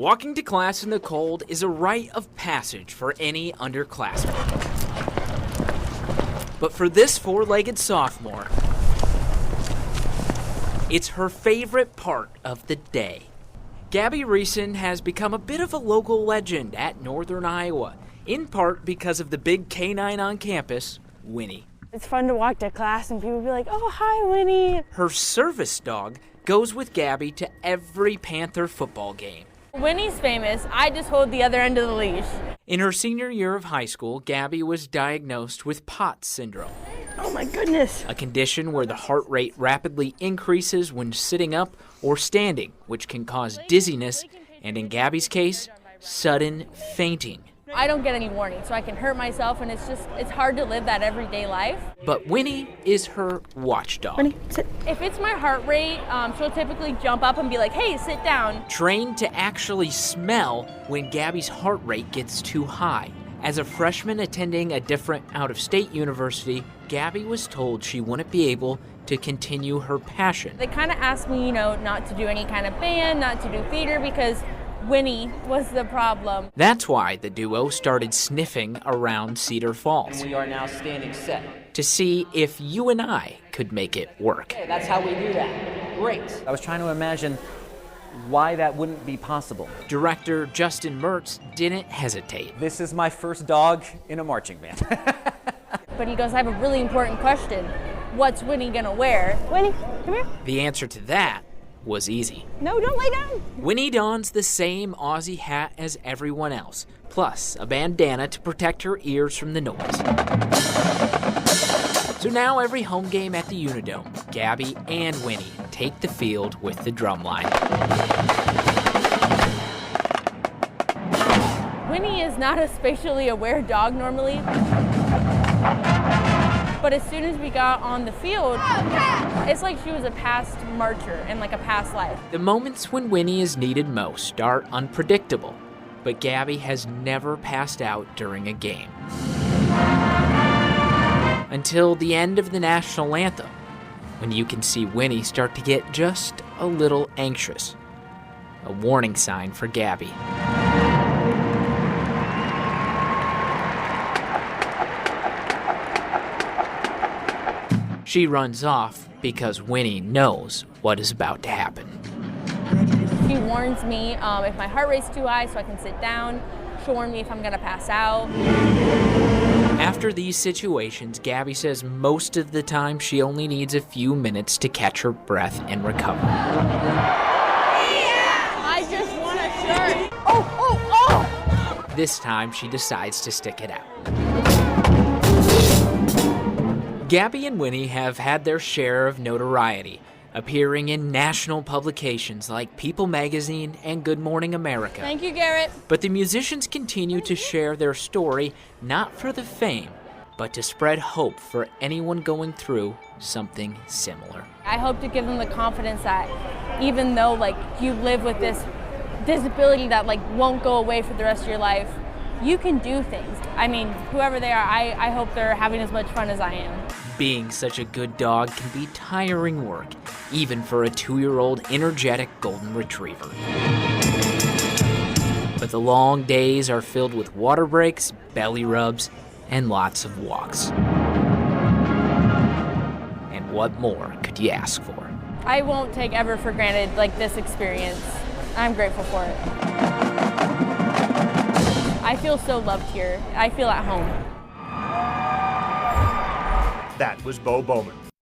Walking to class in the cold is a rite of passage for any underclassmen. But for this four-legged sophomore, it's her favorite part of the day. Gabby Reeson has become a bit of a local legend at Northern Iowa, in part because of the big canine on campus, Winnie. It's fun to walk to class and people be like, "Oh, hi, Winnie." Her service dog goes with Gabby to every Panther football game. Winnie's famous. I just hold the other end of the leash. In her senior year of high school, Gabby was diagnosed with POTS syndrome, Oh my goodness. a condition where the heart rate rapidly increases when sitting up or standing, which can cause dizziness and, in Gabby's case, sudden fainting. I don't get any warning, so I can hurt myself, and it's hard to live that everyday life. But Winnie is her watchdog. Winnie, sit. If it's my heart rate, she'll typically jump up and be like, "Hey, sit down." Trained to actually smell when Gabby's heart rate gets too high. As a freshman attending a different out-of-state university, Gabby was told she wouldn't be able to continue her passion. They kind of asked me, not to do any kind of band, not to do theater, because Winnie was the problem. That's why the duo started sniffing around Cedar Falls We are now standing set. to see if you and I could make it work. Okay, that's how we do that. Great. I was trying to imagine why that wouldn't be possible. Director Justin Mertz didn't hesitate. This is my first dog in a marching band. But he goes, "I have a really important question. What's Winnie gonna wear?" Winnie, come here. The answer to that was easy. No, don't lay down. Winnie dons the same Aussie hat as everyone else, plus a bandana to protect her ears from the noise. So now every home game at the Unidome, Gabby and Winnie take the field with the drumline. Winnie is not a spatially aware dog normally. But as soon as we got on the field, it's like she was a past marcher in like a past life. The moments when Winnie is needed most are unpredictable, but Gabby has never passed out during a game. Until the end of the national anthem, when you can see Winnie start to get just a little anxious. A warning sign for Gabby. She runs off because Winnie knows what is about to happen. She warns me if my heart rate's too high so I can sit down. She'll warn me if I'm gonna pass out. After these situations, Gabby says most of the time she only needs a few minutes to catch her breath and recover. I just want a shirt. Oh! This time she decides to stick it out. Gabby and Winnie have had their share of notoriety, appearing in national publications like People Magazine and Good Morning America. Thank you, Garrett. But the musicians continue to share their story not for the fame, but to spread hope for anyone going through something similar. I hope to give them the confidence that even though you live with this disability that won't go away for the rest of your life, you can do things. I mean, whoever they are, I hope they're having as much fun as I am. Being such a good dog can be tiring work, even for a 2-year-old energetic golden retriever. But the long days are filled with water breaks, belly rubs, and lots of walks. And what more could you ask for? I won't take ever for granted this experience. I'm grateful for it. I feel so loved here. I feel at home. That was Bo Bowman.